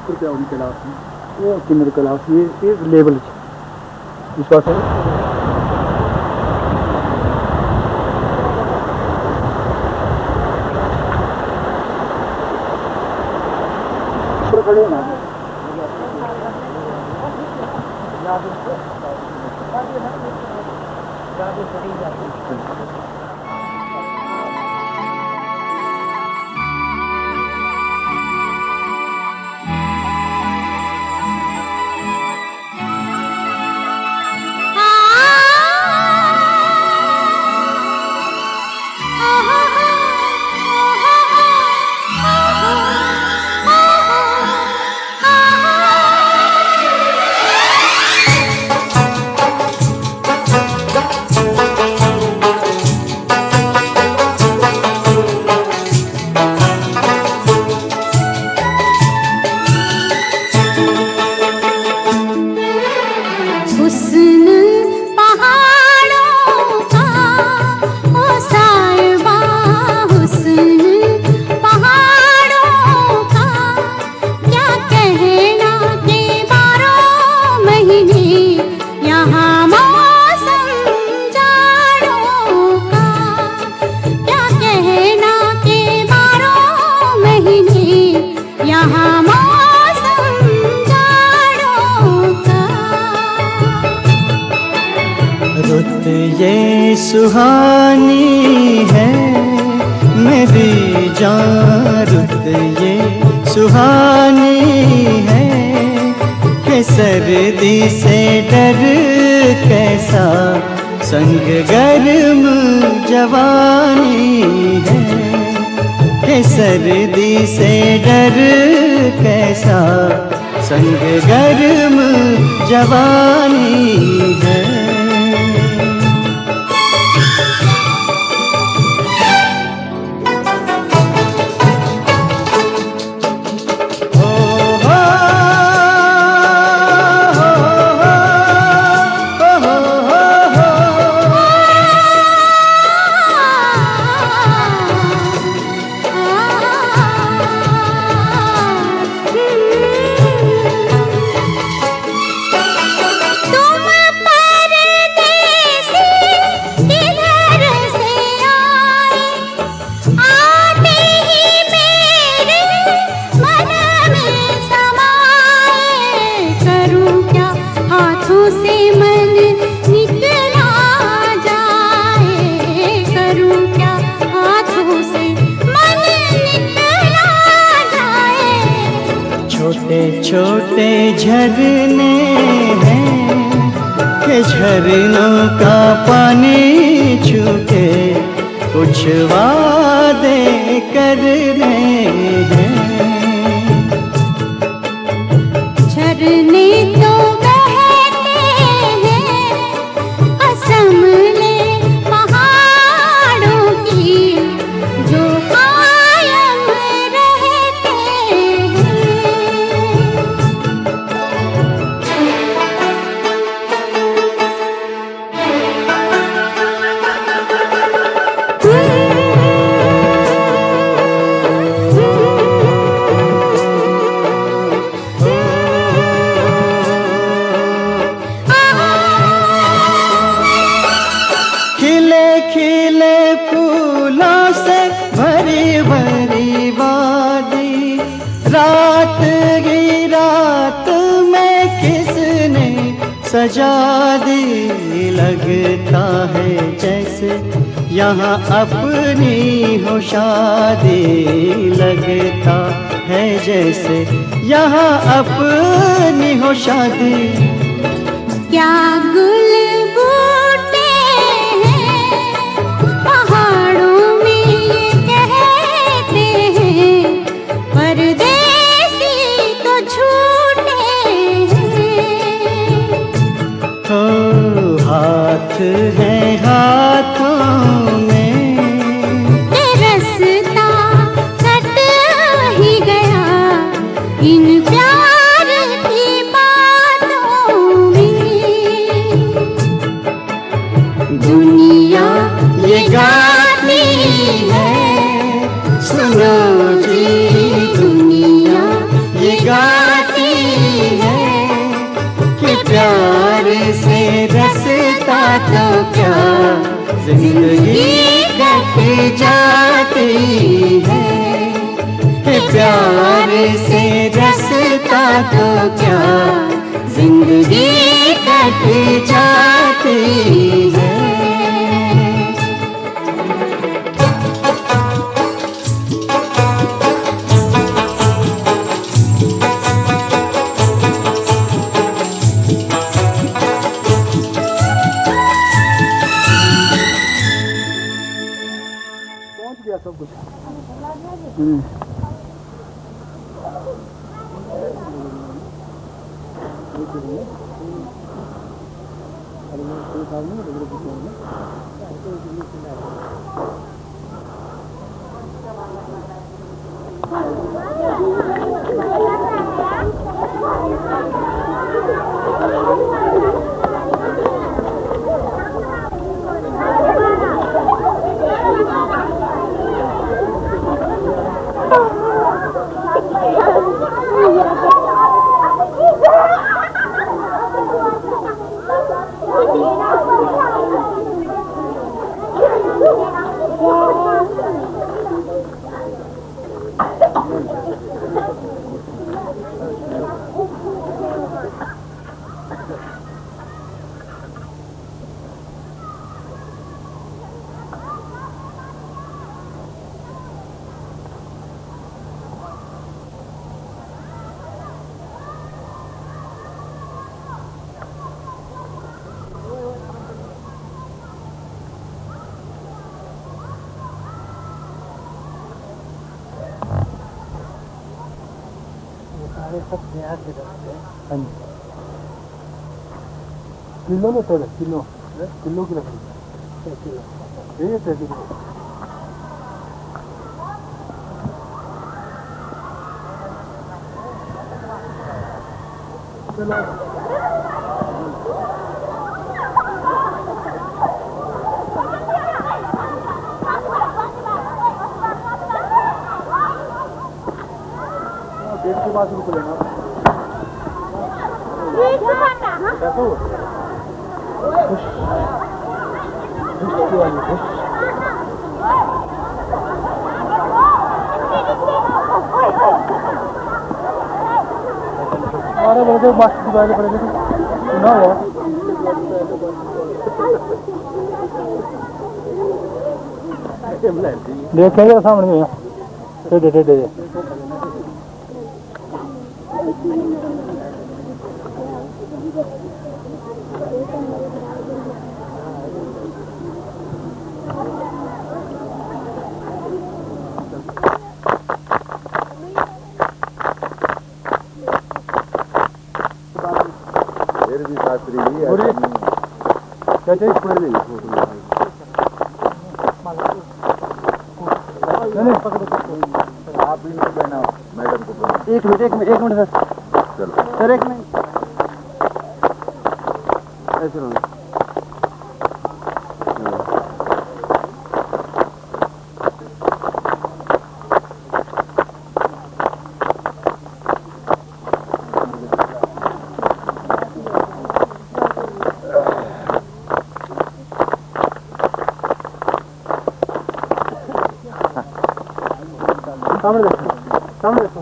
कृपया उन क्लास में वो किन्नर क्लास ये लेवल विश्वास है खड़े ना ये सुहानी है मेरी जान रुत ये सुहानी है कि सर्दी से डर कैसा संग गर्म जवानी है कि सर्दी से डर कैसा संग गर्म जवानी है। छोटे झरने हैं कि झरनों का पानी छूके कुछ वादे करने हैं। झरने तो बहते हैं कसम ले पहाड़ों की जो कायम रहते हैं। खिले फूलों से भरी भरी वादी रात की रात में किसने सजा दी। लगता है जैसे यहाँ अपनी हो शादी लगता है जैसे यहाँ अपनी हो शादी। क्या गुल बूटे हैं पहाड़ों में ये कहते हैं परदेसी तो झूठे हैं। हो हाथ है हाथों में ये रास्ता कट ही गया इन प्यार की बातों में। क्या जिंदगी कट जाती है, प्यार से रसता तो क्या जिंदगी कट जाती है। पहुंच गया सब कुछ। किलो में तो किलो किलो की लकड़ी किलो ये कैसे चलो गेट के पास रुक लेना कैसे खुश खुश वाली खुश 12 बजे बस दिवाली पड़ेगी ना हो देखेंगे सामने में दे आप भी नहीं बना मैडम को एक मिनट सर चलो सर एक मिनट ऐसे रहो सामने देखो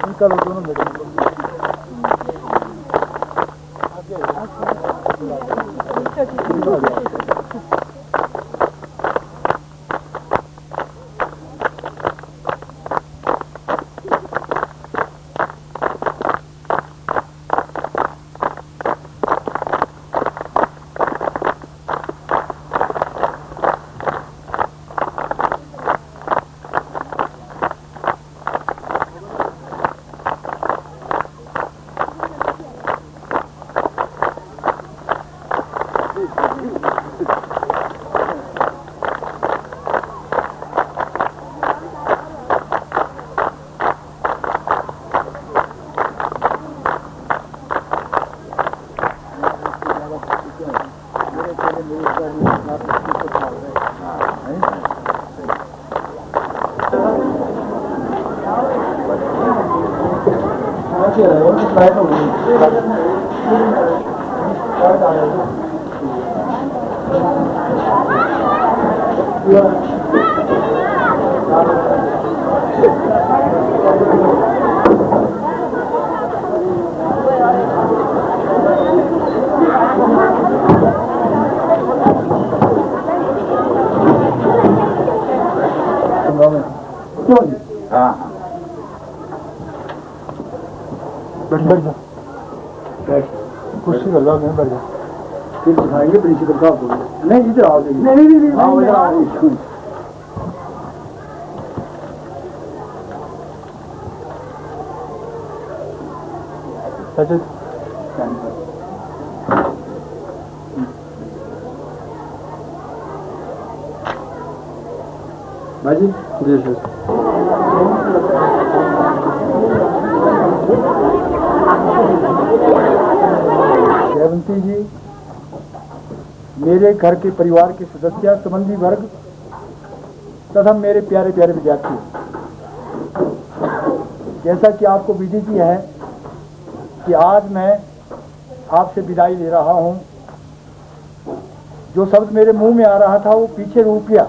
निकालो दोनों बेटे कुर्सी कर लो, मैं बैठ जा। फिर दिखाएंगे प्रिंसिपल साहब को। नहीं इधर आओ। नहीं हाँ इधर आओ। अच्छा बाजी जी सर। जयवंती जी, मेरे घर के परिवार के सदस्य, संबंधी वर्ग तथा मेरे प्यारे प्यारे विद्यार्थी, जैसा कि आपको विदित ही है कि आज मैं आपसे विदाई ले रहा हूं। जो शब्द मेरे मुंह में आ रहा था वो पीछे रुक गया।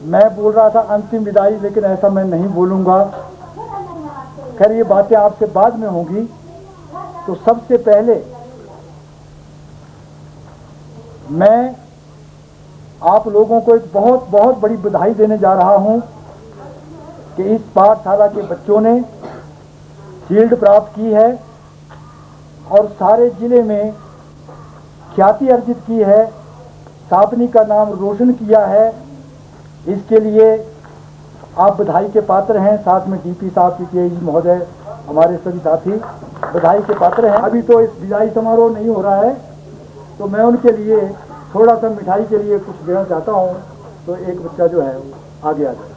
मैं बोल रहा था अंतिम विदाई, लेकिन ऐसा मैं नहीं बोलूंगा। खैर ये बातें आपसे बाद में होंगी। तो सबसे पहले मैं आप लोगों को एक बहुत बहुत बड़ी बधाई देने जा रहा हूं कि इस पाठशाला के बच्चों ने शील्ड प्राप्त की है और सारे जिले में ख्याति अर्जित की है, सापनी का नाम रोशन किया है। इसके लिए आप बधाई के पात्र हैं। साथ में डीपी साहब, पीटीआई जी महोदय, हमारे सभी साथी बधाई के पात्र हैं। अभी तो इस विदाई समारोह नहीं हो रहा है, तो मैं उनके लिए थोड़ा सा मिठाई के लिए कुछ देना चाहता हूँ। तो एक बच्चा जो है वो आगे आ जाए।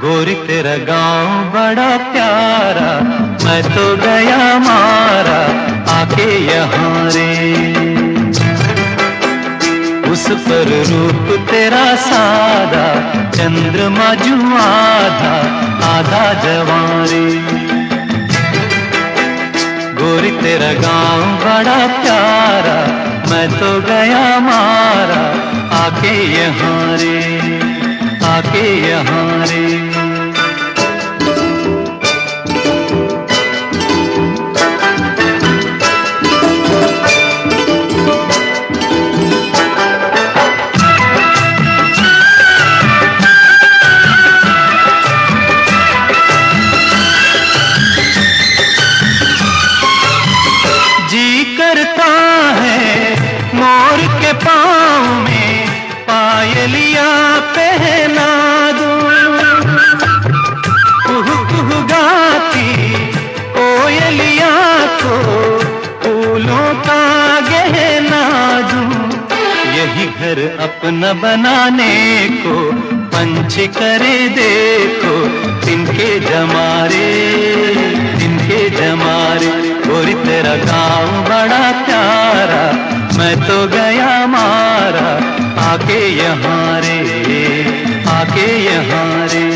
गोरी तेरा गांव बड़ा प्यारा, मैं तो गया मारा आके यहाँ रे। उस पर रूप तेरा सादा, चंद्रमा जू आधा आधा जवां रे। गोरी तेरा गांव बड़ा प्यारा, मैं तो गया मारा आके यहाँ रे, आके यहाँ रे। जी करता है मोर के पाँव में पायलिया पहना दूं, कुहू कुहू गाती कोयलिया को फूलों का गहना दूं। यही घर अपना बनाने को पंछी करे देखो, तिनके जमारे तिनके जमारे। गोरी तेरा गाँव बड़ा प्यारा, मैं तो गया मारा आके यहाँ रे, आके यहाँ रे।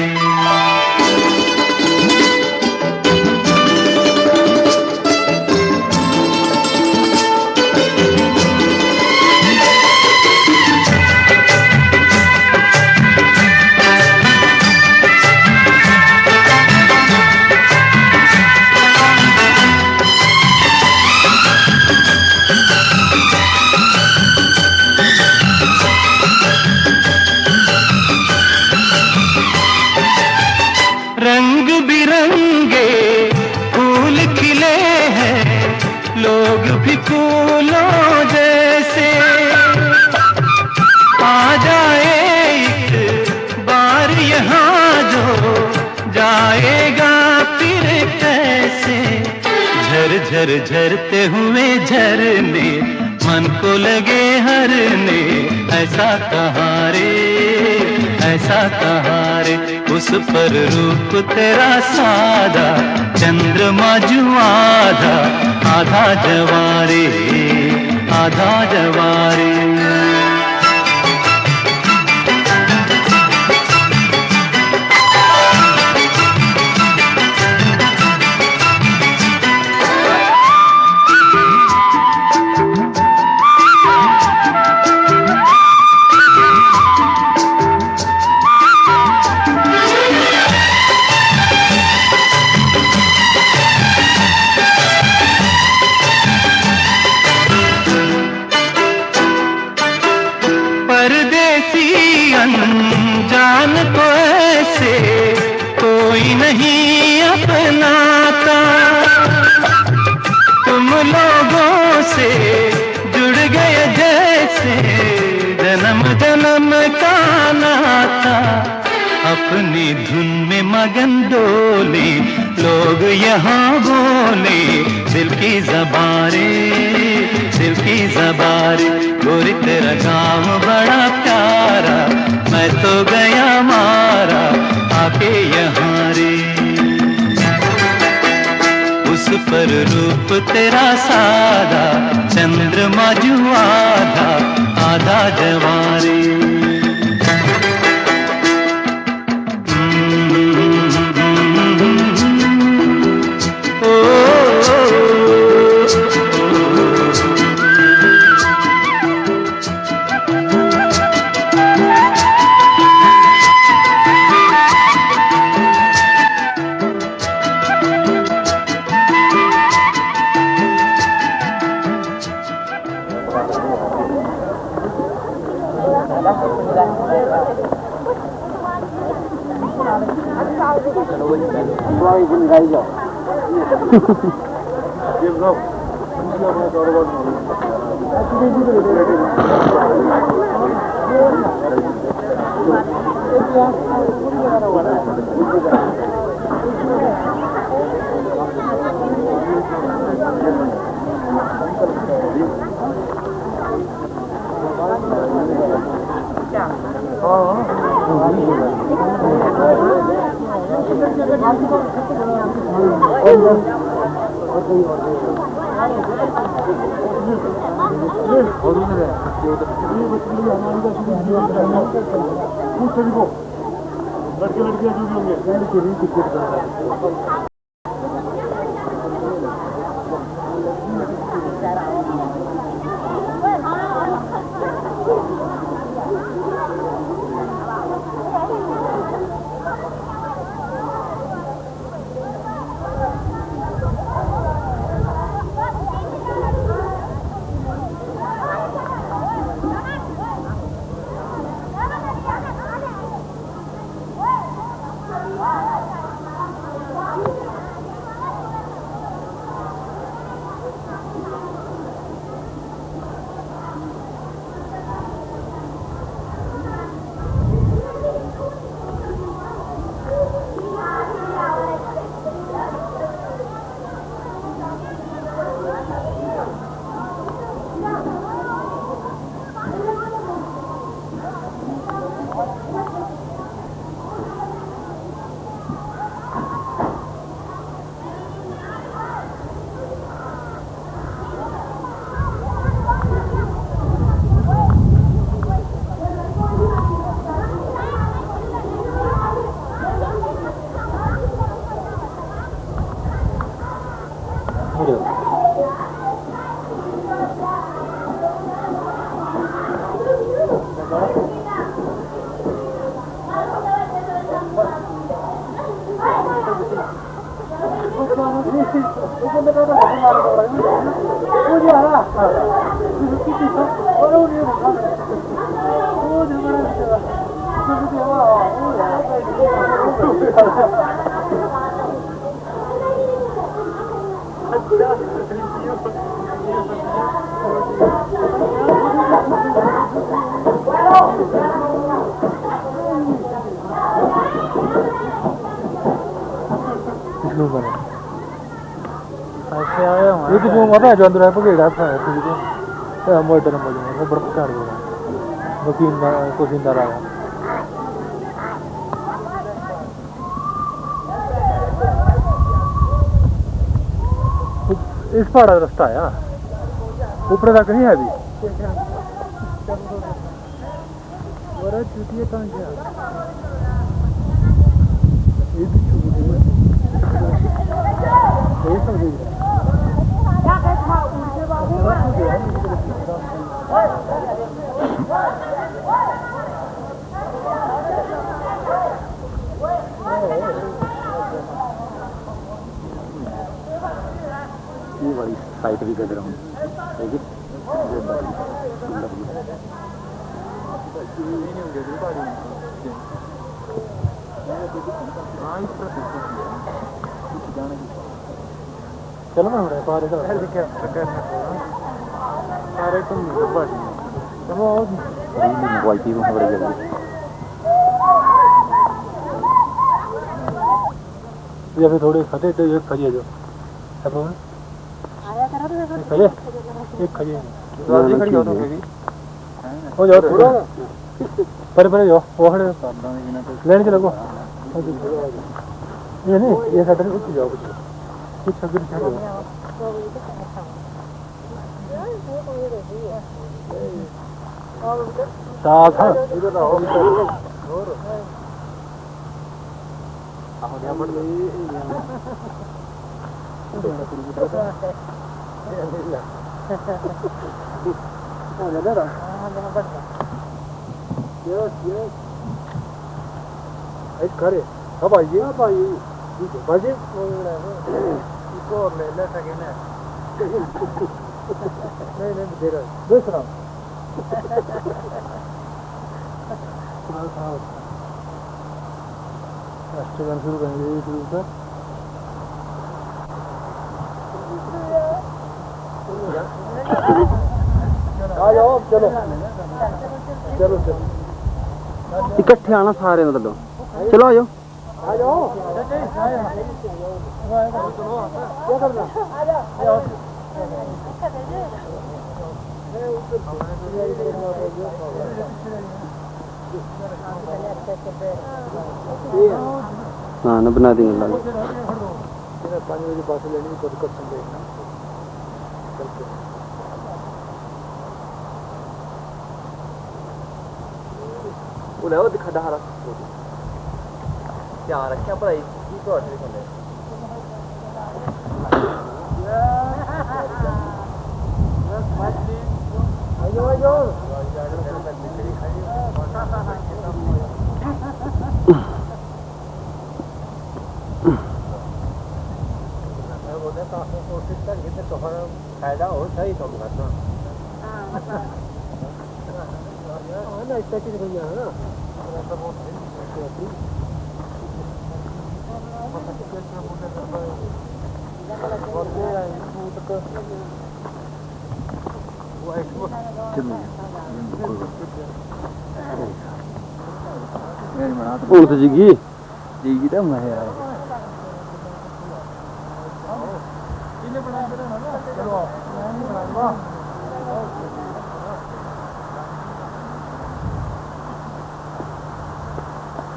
फूलों जैसे आ जाए एक बार यहाँ जो जाएगा फिर कैसे। झर झर झरते हुए झरने मन को लगे हरने, ऐसा कहाँ रे ऐसा कहाँ रे। उस पर रूप तेरा सादा, चंद्रमा जो आधा आधा जवारे आधा जवारे। अनजान को ऐसे कोई नहीं अपनाता, तुम लोगों से जुड़ गए जैसे जन्म जन्म का नाता। अपनी धुन में मगन डोले लोग यहाँ बोले, दिल की ज़बारे दिल की ज़बारे। गोरी तेरा काम बड़ा प्यारा, मैं तो गया मारा आके यहाँ रे। उस पर रूप तेरा सादा, चंद्रमा जो आधा आधा जवारे। लड़के लड़कियां जो भी होंगे इसमें बने ऐसे आया हूँ ये तो जो मत है जो अंदर है पकड़ा था ठीक है तो हम इधर मौजूद बड़ा कर दो वकील को जिंदा रहा इस पहाड़ का रास्ता है ऊपर तक नहीं है अभी और चुटिए कहाँ गया ये भी चुटिए यही समझ ये वाली साइड भी कर रहा हूँ चलो ना हमारे पारे का सारे तुम चलो मोबाइल की खबर जल्दी या फिर थोड़े खटे तो एक खड़िए जो खड़िए एक खड़िए राजी खड़ी हो तो हो जाओ थोड़ा परे परे जाओ वो खड़े लेने के लगो ये नहीं ये साइड में कुछ जाओ कुछ छगर छगर साथ हां इधर आओ और आओ क्या पड़ गई करे अब आइए बाजी इसको और ले सके ना नहीं दे रहा देख रहा हूँ राष्ट्रगान शुरू करेंगे शुरू से आ जाओ चलो चलो चलो इकट्ठे आना सारे मतलब चलो आ जाओ क्या करना हाँ ना बना देंगे लाल 5 बजे पास लेने की कोशिश करेंगे बोले वो दिखा दहा क्या रखा पर ये तो अच्छे से कोशिश करके तो फायदा हो सही तो करना ना इसका चीज भैया है ना उल्ट जीगी तो मैं यार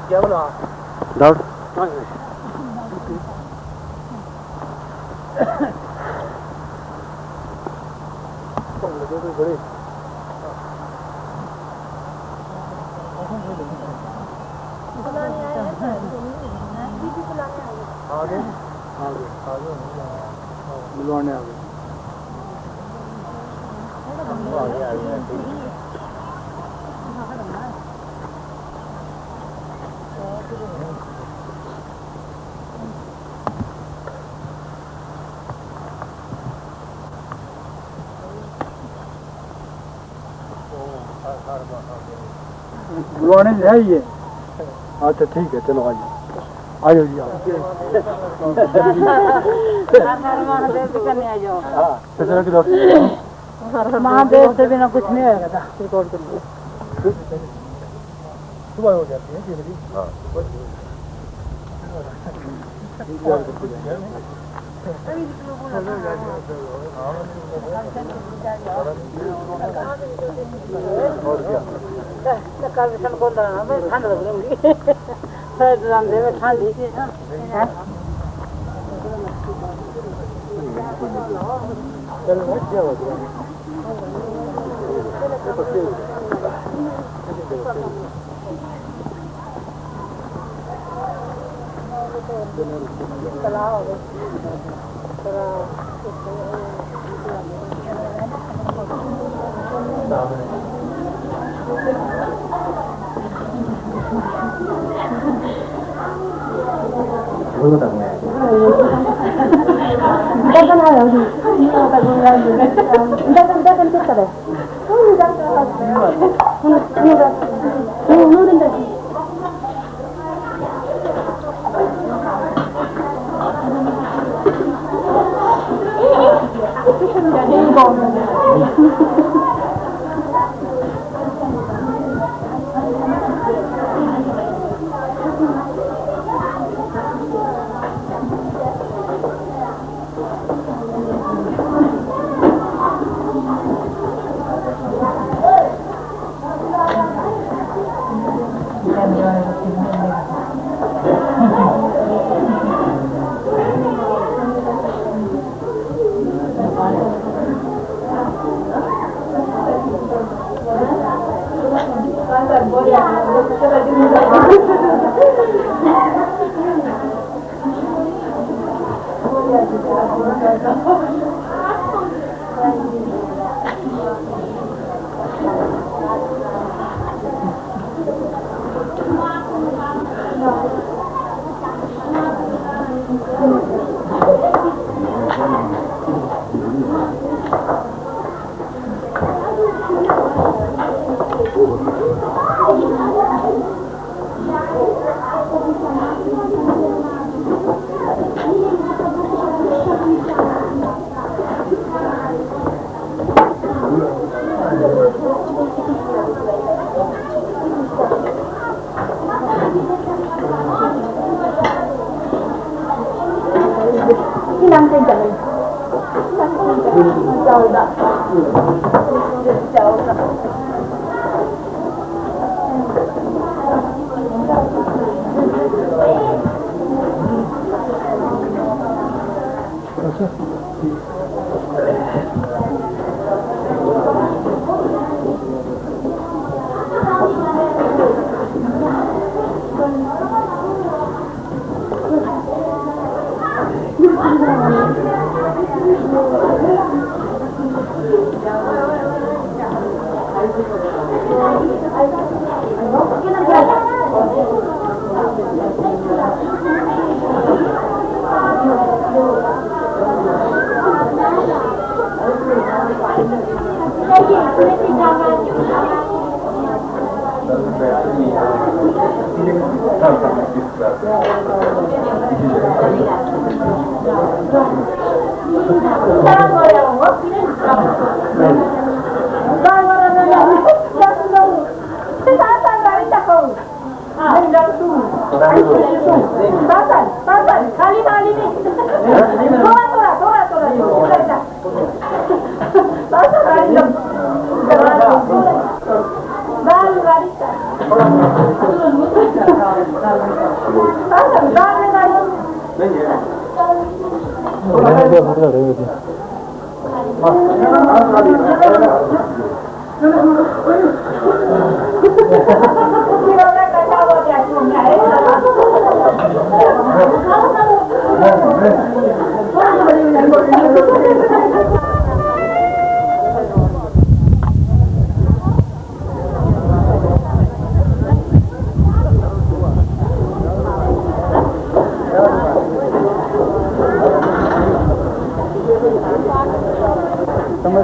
क्या बोला डाउट बड़े मिलवाने आ गए बुलवाने है ये अच्छा ठीक है चलो आइए जाओ जी आओ। सचरा की डॉक्टर महादेव से बिना कुछ नहीं होगा। सुबह हो जाती है 6 बजे। ठंडी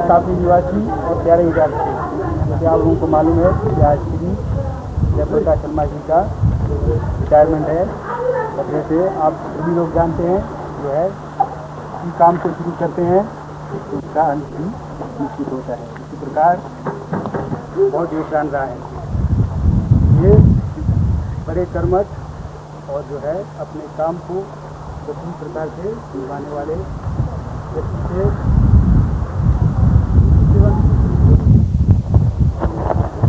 काफी निवासी और प्यारे विद्यार्थी, जैसे आप लोगों को मालूम है कि आज श्री जयप्रकाश शर्मा जी का रिटायरमेंट है। जैसे आप सभी लोग जानते हैं जो है किसी काम को शुरू करते हैं तो उसका अंत भी निश्चित होता है। इसी प्रकार बहुत योगदान रहा है ये बड़े कर्मठ और जो है अपने काम को सभी प्रकार से निभाने वाले व्यक्ति थे।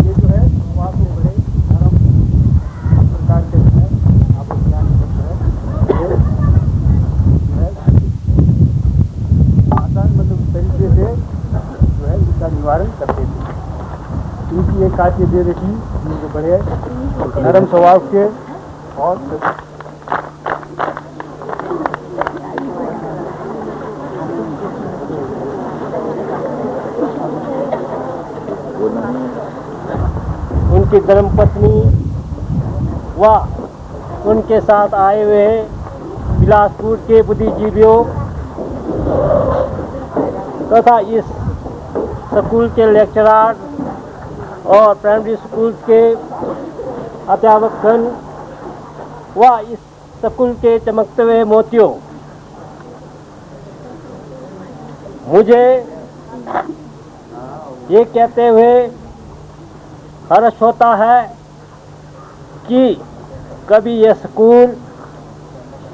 ये जो है वो आपको बड़े आराम प्रकार के जो है आपको ज्ञान आसान मतलब तरीके से जो है इसका निवारण करते थे। इनकी एक खासियत ये देखी जो बड़े नरम स्वभाव के और उनकी धर्मपत्नी व उनके साथ आए हुए बिलासपुर के बुद्धिजीवियों तथा इस स्कूल के लेक्चरर और प्राइमरी स्कूल के अध्यापकगण व इस स्कूल के चमकते हुए मोतियों, मुझे ये कहते हुए हर्ष होता है कि कभी ये स्कूल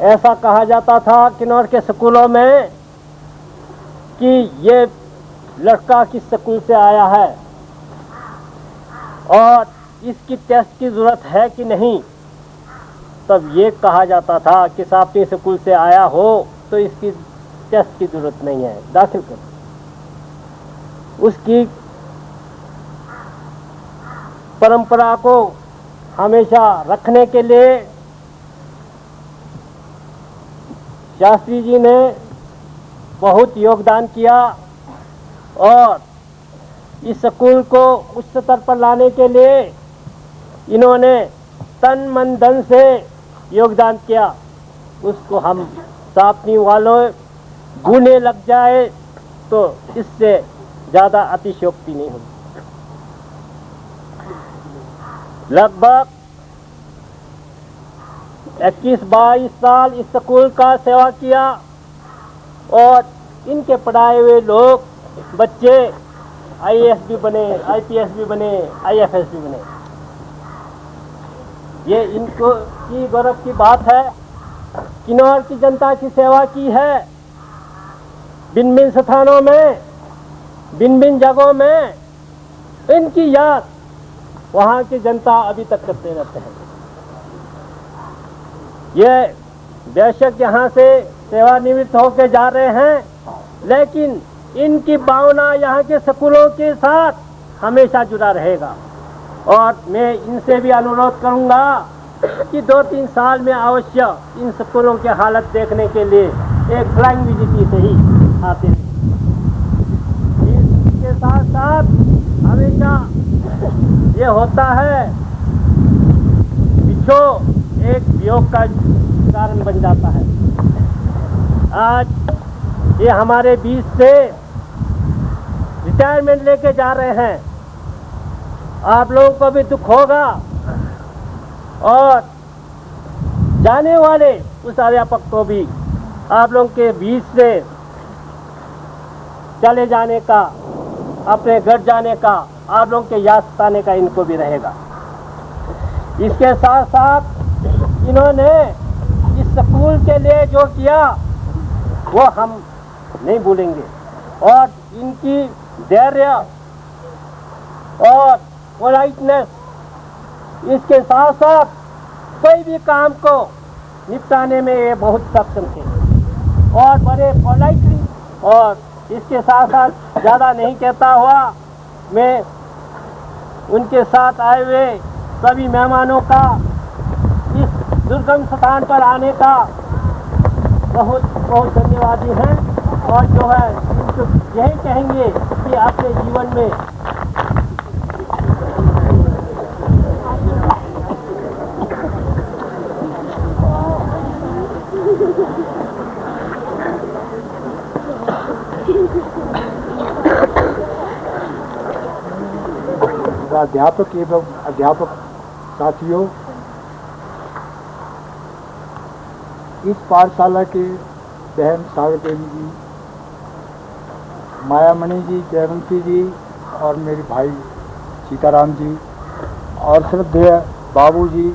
ऐसा कहा जाता था किन्नौर के स्कूलों में कि ये लड़का किस स्कूल से आया है और इसकी टेस्ट की ज़रूरत है कि नहीं। तब ये कहा जाता था कि साहब के स्कूल से आया हो तो इसकी टेस्ट की ज़रूरत नहीं है, दाखिल करो। उसकी परंपरा को हमेशा रखने के लिए शास्त्री जी ने बहुत योगदान किया और इस स्कूल को उच्च स्तर पर लाने के लिए इन्होंने तन मन धन से योगदान किया। उसको हम सापनी वालों गुने लग जाए तो इससे ज़्यादा अतिशयोक्ति नहीं होगी। लगभग 21-22 साल इस स्कूल का सेवा किया और इनके पढ़ाए हुए लोग बच्चे आईएएस भी बने, आईपीएस भी बने, आईएफएस भी बने। ये इनको की गौरव की बात है। किन्नौर की जनता की सेवा की है, भिन्न भिन्न स्थानों में, भिन्न भिन्न जगहों में। इनकी याद वहाँ की जनता अभी तक करते रहते हैं। ये बेशक यहाँ से सेवानिवृत्त होकर जा रहे हैं, लेकिन इनकी भावना यहाँ के स्कूलों के साथ हमेशा जुड़ा रहेगा। और मैं इनसे भी अनुरोध करूँगा कि 2-3 साल में अवश्य इन स्कूलों की हालत देखने के लिए एक फ्लाइंग विजिट से ही आते हैं। इसके साथ साथ हमेशा ये होता है बिछो एक वियोग का कारण बन जाता है। आज ये हमारे बीच से रिटायरमेंट लेके जा रहे हैं। आप लोगों को भी दुख होगा और जाने वाले उस अध्यापक को भी आप लोगों के बीच से चले जाने का, अपने घर जाने का, आप लोगों के याद सताने का इनको भी रहेगा। इसके साथ साथ इन्होंने इस स्कूल के लिए जो किया वो हम नहीं भूलेंगे और इनकी धैर्य और पोलाइटनेस, इसके साथ साथ कोई भी काम को निपटाने में ये बहुत सक्षम थे और बड़े पोलाइटली। और इसके साथ साथ ज़्यादा नहीं कहता हुआ मैं उनके साथ आए हुए सभी मेहमानों का इस दुर्गम स्थान पर आने का बहुत बहुत धन्यवादी हैं। और जो है इनको यही कहेंगे कि अपने जीवन में अध्यापक एवं अध्यापक साथियों, इस पाठशाला के बहन सागर देवी जी, मायामणि जी, जयवंती जी और मेरे भाई सीताराम जी और श्रद्धेय बाबू जी,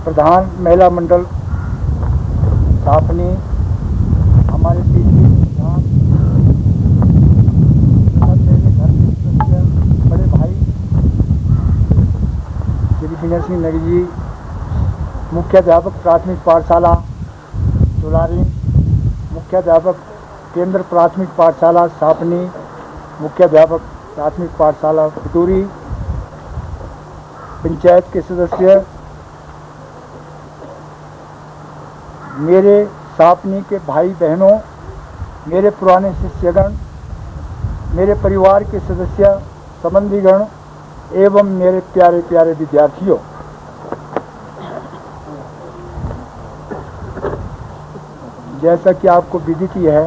प्रधान महिला मंडल सापनी, हमारे पीछे प्रधान, मेरे घर के सदस्य बड़े भाई श्री विनय सिंह नगी जी, मुख्याध्यापक प्राथमिक पाठशाला दुलारी, मुख्याध्यापक केंद्र प्राथमिक पाठशाला सापनी, मुख्याध्यापक प्राथमिक पाठशाला पितूरी, पंचायत के सदस्य, मेरे सापनी के भाई बहनों, मेरे पुराने शिष्यगण, मेरे परिवार के सदस्य, संबंधीगण एवं मेरे प्यारे प्यारे विद्यार्थियों, जैसा कि आपको विदित ही है,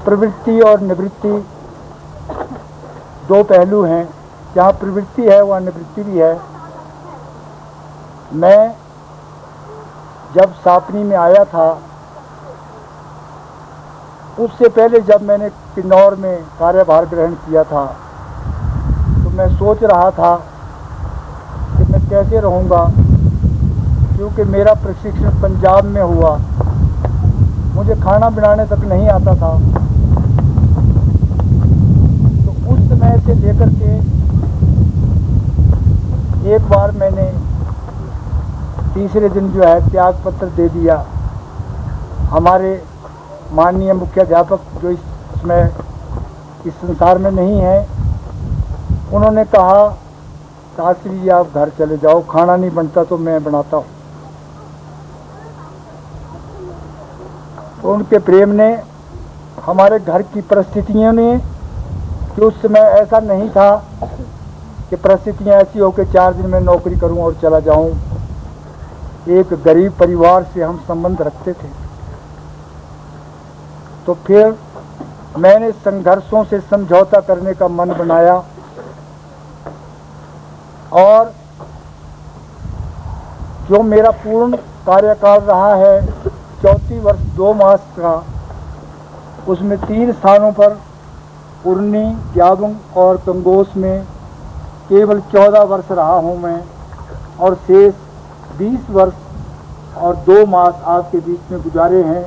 प्रवृत्ति और निवृत्ति दो पहलू हैं। जहाँ प्रवृत्ति है वहाँ निवृत्ति भी है। मैं जब सापनी में आया था, उससे पहले जब मैंने किन्नौर में कार्यभार ग्रहण किया था, तो मैं सोच रहा था कि मैं कैसे रहूँगा, क्योंकि मेरा प्रशिक्षण पंजाब में हुआ, मुझे खाना बनाने तक नहीं आता था। तो उस समय से लेकर के एक बार मैंने तीसरे दिन जो है त्याग पत्र दे दिया। हमारे माननीय मुख्याध्यापक जो इस समय इस संसार में नहीं है, उन्होंने कहा शास्त्री जी आप घर चले जाओ, खाना नहीं बनता तो मैं बनाता हूँ। तो उनके प्रेम ने, हमारे घर की परिस्थितियों ने, कि उस समय ऐसा नहीं था कि परिस्थितियाँ ऐसी हो कि 4 दिन में नौकरी करूं और चला जाऊं। एक गरीब परिवार से हम संबंध रखते थे। तो फिर मैंने संघर्षों से समझौता करने का मन बनाया और जो मेरा पूर्ण कार्यकाल रहा है 34 वर्ष 2 मास का, उसमें 3 स्थानों पर उर्नी, ग्याबुंग और कंगोस में केवल 14 वर्ष रहा हूँ मैं, और शेष 20 वर्ष और 2 मास आपके बीच में गुजारे हैं।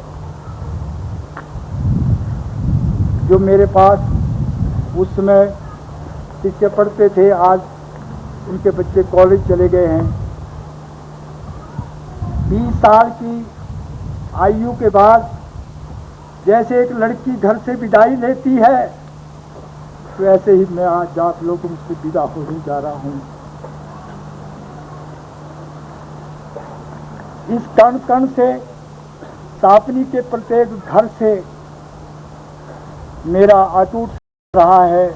जो मेरे पास उस समय शिष्य पढ़ते थे, आज उनके बच्चे कॉलेज चले गए हैं। 20 साल की आयु के बाद जैसे एक लड़की घर से विदाई लेती है, तो ऐसे ही मैं आज आप लोगों से विदा होने जा रहा हूँ। इस कण कण से, सापनी के प्रत्येक घर से मेरा अटूट रहा है।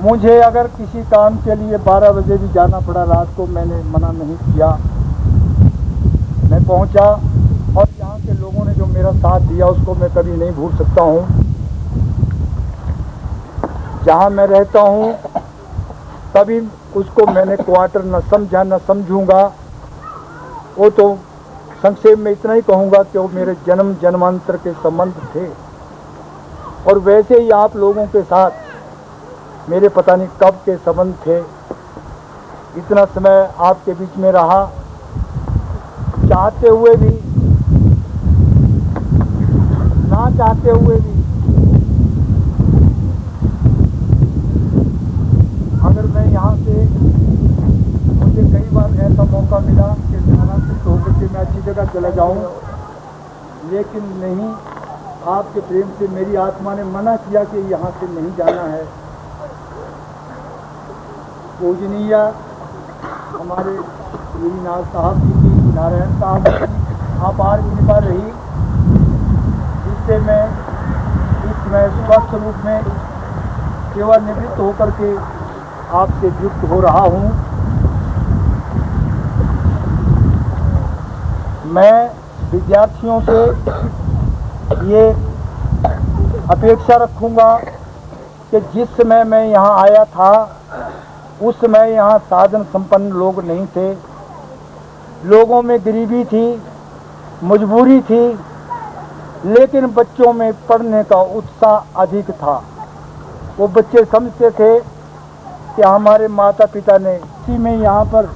मुझे अगर किसी काम के लिए 12 बजे भी जाना पड़ा रात को, मैंने मना नहीं किया, मैं पहुंचा। और यहाँ के लोगों ने जो मेरा साथ दिया उसको मैं कभी नहीं भूल सकता हूँ। जहाँ मैं रहता हूँ कभी उसको मैंने क्वार्टर न समझा न समझूंगा। वो तो संक्षेप में इतना ही कहूँगा कि वो मेरे जन्म जन्मांतर के संबंध थे। और वैसे ही आप लोगों के साथ मेरे पता नहीं कब के संबंध थे। इतना समय आपके बीच में रहा, चाहते हुए भी ना चाहते हुए भी। अगर मैं यहाँ से, मुझे कई बार ऐसा मौका मिला कि स्थानांतरित होकर के मैं अच्छी जगह चला जाऊँ, लेकिन नहीं, आपके प्रेम से मेरी आत्मा ने मना किया कि यहाँ से नहीं जाना है। पूजनीय हमारे गिरिनाथ साहब जी की, नारायण साहब जी की अपार कृपा रही, जिससे मैं इस समय स्वस्थ रूप में सेवानिवृत्त होकर के आपसे युक्त हो रहा हूँ। मैं विद्यार्थियों से ये अपेक्षा रखूँगा कि जिस समय मैं यहाँ आया था उस समय यहाँ साधन संपन्न लोग नहीं थे, लोगों में गरीबी थी, मजबूरी थी, लेकिन बच्चों में पढ़ने का उत्साह अधिक था। वो बच्चे समझते थे कि हमारे माता पिता ने इसी में यहाँ पर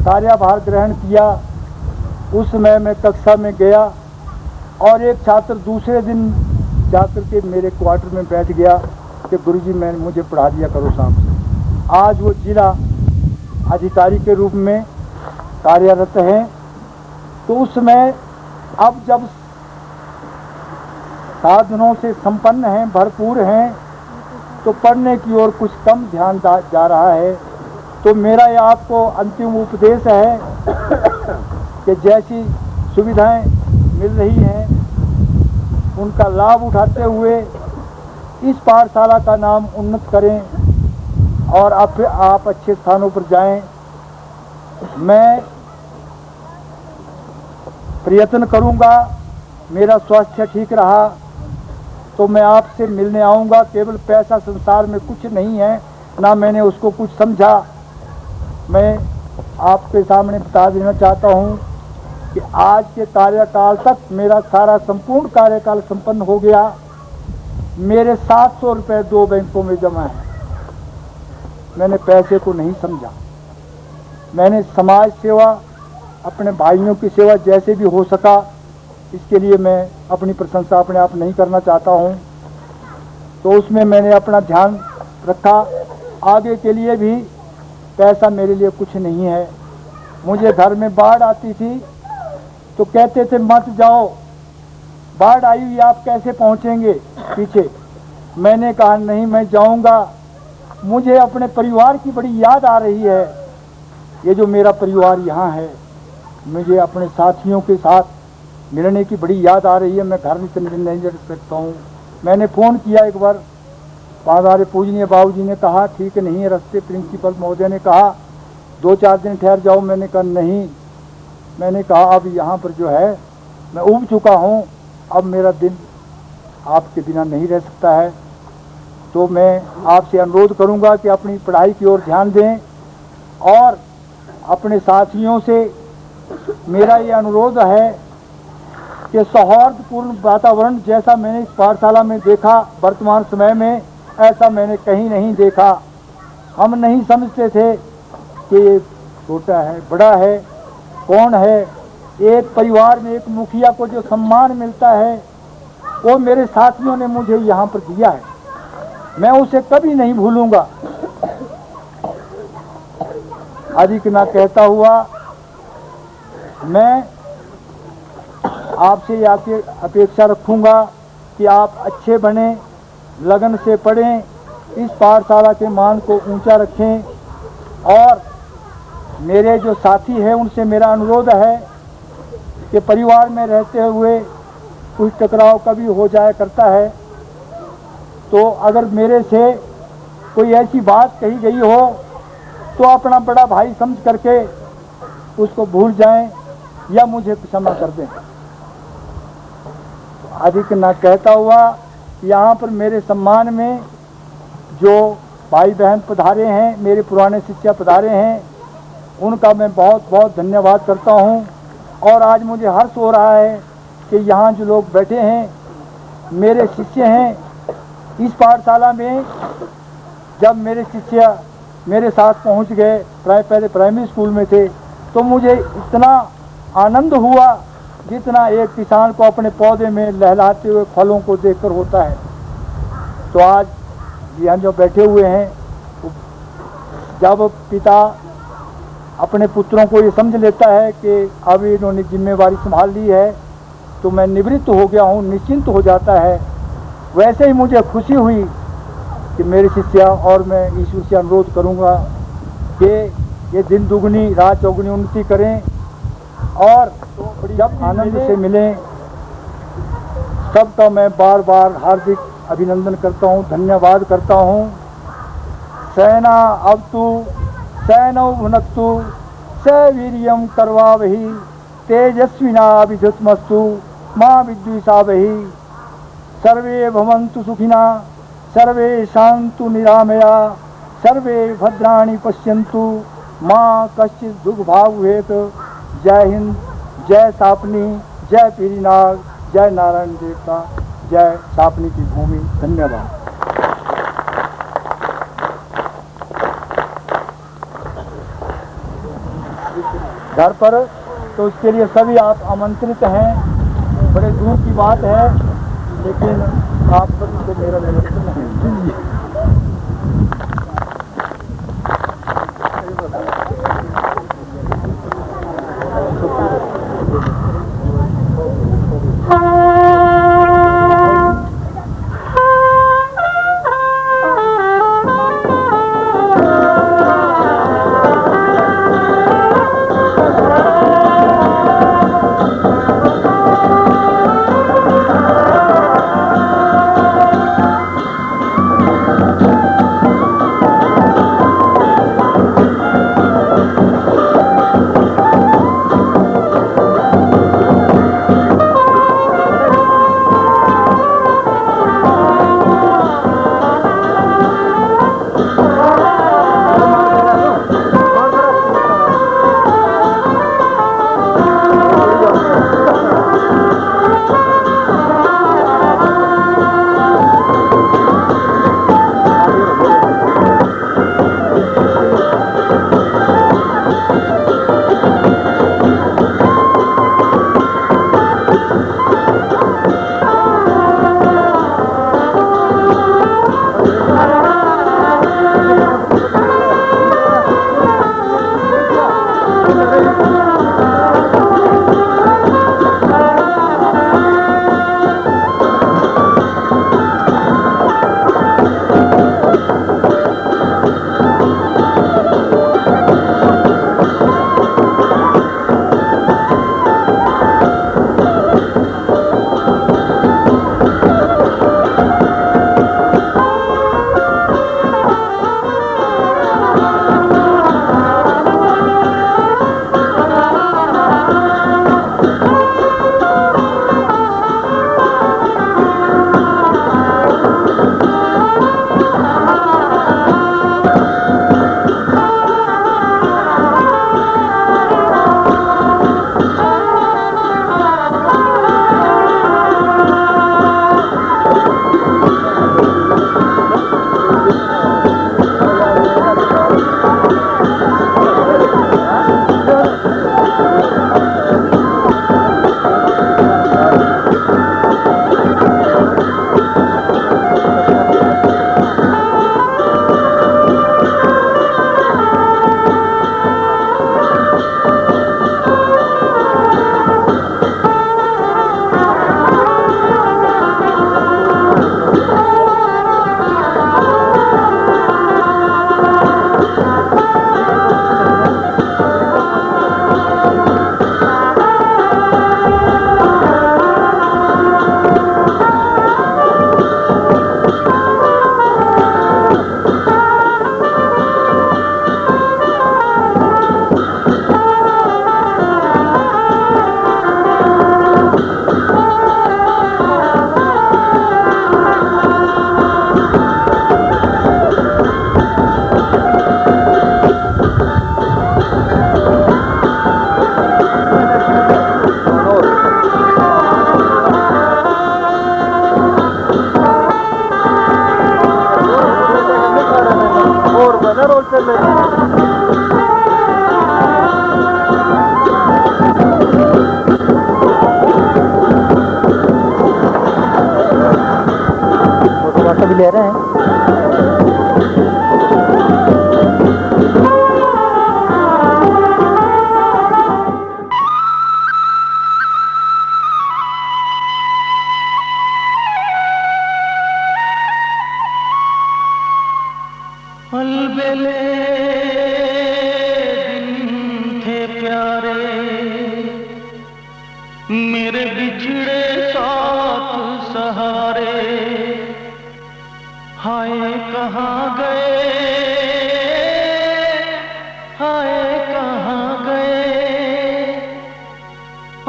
कार्यभार ग्रहण किया। उस समय मैं कक्षा में गया और एक छात्र दूसरे दिन जाकर के मेरे क्वार्टर में बैठ गया कि गुरुजी मैं मुझे पढ़ा दिया करो शाम से। आज वो जिला अधिकारी के रूप में कार्यरत हैं। तो उस समय अब जब साधनों से संपन्न हैं, भरपूर हैं, तो पढ़ने की ओर कुछ कम ध्यान जा रहा है। तो मेरा ये आपको अंतिम उपदेश है कि जैसी सुविधाएं मिल रही हैं उनका लाभ उठाते हुए इस पाठशाला का नाम उन्नत करें और आप अच्छे स्थानों पर जाएं। मैं प्रयत्न करूंगा, मेरा स्वास्थ्य ठीक रहा तो मैं आपसे मिलने आऊंगा। केवल पैसा संसार में कुछ नहीं है, ना मैंने उसको कुछ समझा। मैं आपके सामने बता देना चाहता हूं कि आज के कार्यकाल तक मेरा सारा संपूर्ण कार्यकाल संपन्न हो गया। मेरे 700 रुपये 2 बैंकों में जमा है। मैंने पैसे को नहीं समझा। मैंने समाज सेवा, अपने भाइयों की सेवा जैसे भी हो सका, इसके लिए मैं अपनी प्रशंसा अपने आप नहीं करना चाहता हूं। तो उसमें मैंने अपना ध्यान रखा। आगे के लिए भी पैसा मेरे लिए कुछ नहीं है। मुझे घर में बाढ़ आती थी तो कहते थे मत जाओ, बाढ़ आई हुई आप कैसे पहुंचेंगे पीछे। मैंने कहा नहीं मैं जाऊंगा। मुझे अपने परिवार की बड़ी याद आ रही है। ये जो मेरा परिवार यहाँ है, मुझे अपने साथियों के साथ मिलने की बड़ी याद आ रही है। मैं घर नहीं जा सकता हूँ। मैंने फ़ोन किया एक बार, हमारे पूजनीय बाबूजी ने कहा ठीक नहीं है रास्ते। प्रिंसिपल महोदय ने कहा 2-4 दिन ठहर जाओ। मैंने कहा नहीं। मैंने कहा अब यहाँ पर जो है मैं उब चुका हूँ, अब मेरा दिन आपके बिना नहीं रह सकता है। तो मैं आपसे अनुरोध करूँगा कि अपनी पढ़ाई की ओर ध्यान दें और अपने साथियों से मेरा ये अनुरोध है कि सौहार्दपूर्ण वातावरण जैसा मैंने इस पाठशाला में देखा, वर्तमान समय में ऐसा मैंने कहीं नहीं देखा। हम नहीं समझते थे कि ये छोटा है, बड़ा है, कौन है। एक परिवार में एक मुखिया को जो सम्मान मिलता है वो मेरे साथियों ने मुझे यहाँ पर दिया है। मैं उसे कभी नहीं भूलूंगा। अधिक ना कहता हुआ मैं आपसे अपेक्षा रखूंगा कि आप अच्छे बने, लगन से पढ़ें, इस पाठशाला के मान को ऊंचा रखें। और मेरे जो साथी हैं उनसे मेरा अनुरोध है कि परिवार में रहते हुए कुछ टकराव कभी हो जाया करता है, तो अगर मेरे से कोई ऐसी बात कही गई हो तो अपना बड़ा भाई समझ करके उसको भूल जाएं या मुझे क्षमा कर दें। अधिक ना कहता हुआ यहाँ पर मेरे सम्मान में जो भाई बहन पधारे हैं, मेरे पुराने शिष्य पधारे हैं, उनका मैं बहुत बहुत धन्यवाद करता हूँ। और आज मुझे हर्ष हो रहा है कि यहाँ जो लोग बैठे हैं मेरे शिष्य हैं। इस पाठशाला में जब मेरे शिष्य मेरे साथ पहुँच गए, पहले प्राइमरी स्कूल में थे, तो मुझे इतना आनंद हुआ जितना एक किसान को अपने पौधे में लहलाते हुए फलों को देखकर होता है। तो आज यहाँ जो बैठे हुए हैं, जब पिता अपने पुत्रों को ये समझ लेता है कि अब इन्होंने जिम्मेवारी संभाल ली है, तो मैं निवृत्त हो गया हूँ, निश्चिंत हो जाता है। वैसे ही मुझे खुशी हुई कि मेरे शिष्य, और मैं ईश्वर से अनुरोध करूँगा कि ये दिन दुगनी रात चौगुनी उन्नति करें और जब आनंद से मिलें। सबका मैं बार बार हार्दिक अभिनंदन करता हूँ, धन्यवाद करता हूँ। सेना अवतु सैनौ भुनक्तु स वीर्यं करवावहि तेजस्विनाभिधुतमस्तु मां विद्विषावहि। सर्वे भवन्तु सुखिना, सर्वे शान्तु निरामया, सर्वे भद्राणि पश्यन्तु, मां कश्चित् दुर्भाग् भवेत्। जय हिंद, जय सापनी, जय पीरीनाग, जय नारायण देवता, जय सापनी की भूमि। धन्यवाद। घर पर तो उसके लिए सभी आप आमंत्रित हैं। बड़े दूर की बात है, लेकिन आप सभी को मेरा निमंत्रण है। ले रहे हैं। अलबेले दिन थे प्यारे, मेरे बिछड़े साथ सहारे, हाय कहाँ गए, हाय कहाँ गए,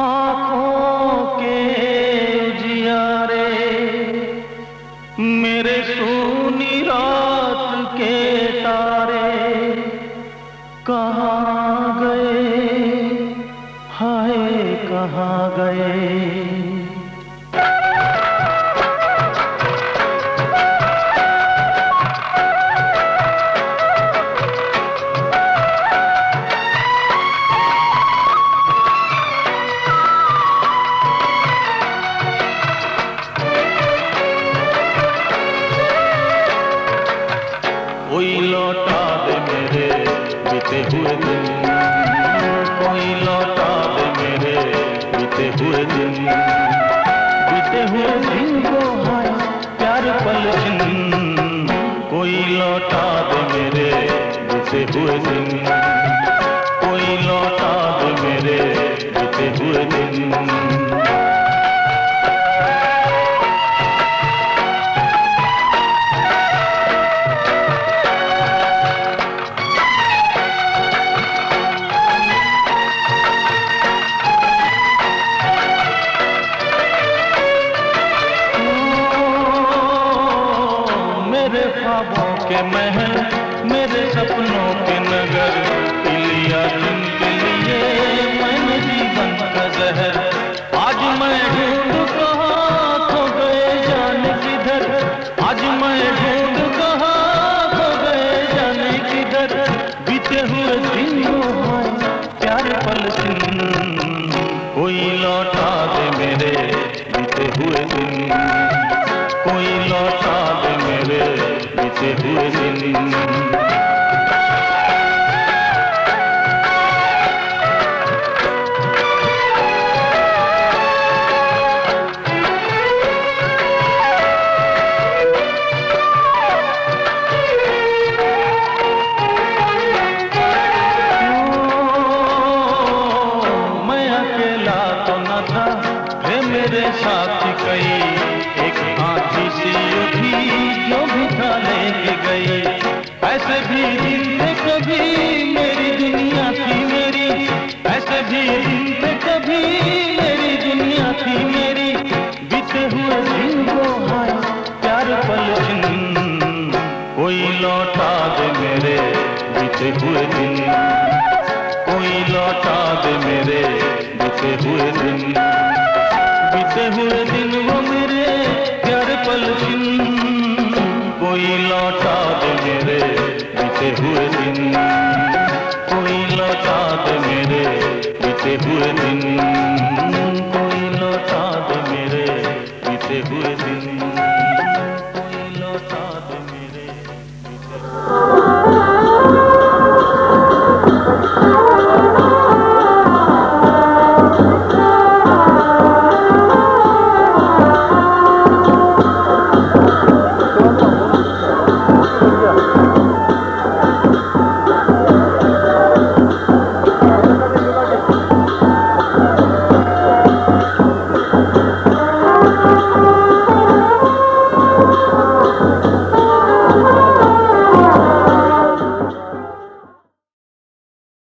आँखों के उजियारे, मेरे सूनी रात के तारे कहाँ गए। कहाँ गए। कोई लौटा दे मेरे बीते हुए दिन, कोई लौटा दे मेरे बीते हुए दिन, बीते हुए दिन को हाय प्यार पल छिन। कोई लौटा दे मेरे बीते हुए दिन, कोई लौटा दे मेरे बीते हुए दिन। मेरे ख्वाबों के महल, मेरे सपनों के नगर, पी लिया जिनके लिए मैंने जीवन का जहर। आज मैं ढूंढ कहाँ खो गए जाने किधर, आज मैं ढूंढ कहाँ खो गए जाने किधर। बीते हुए दिन हाय प्यार पल छिन। कोई लौटा दे मेरे बीते हुए दिन, कोई लौटा दे मेरे बीते हुए दिन। मैं अकेला तो न था, वे मेरे साथी कई, एक आँधी सी उठी जो भी था लेके गई। ऐसे भी दिन थे कभी मेरी दुनिया थी मेरी, ऐसे भी दिन थे कभी मेरी दुनिया थी मेरी। बीते हुए दिन को हाय प्यार पल छिन। कोई लौटा दे मेरे बीते हुए दिन, कोई लौटा दे मेरे बीते हुए दिन। बीते हुए दिन वो मेरे प्यार पल छिन। कोई लौटा दे मेरे बीते हुए दिन, कोई लौटा दे मेरे बीते हुए दिन।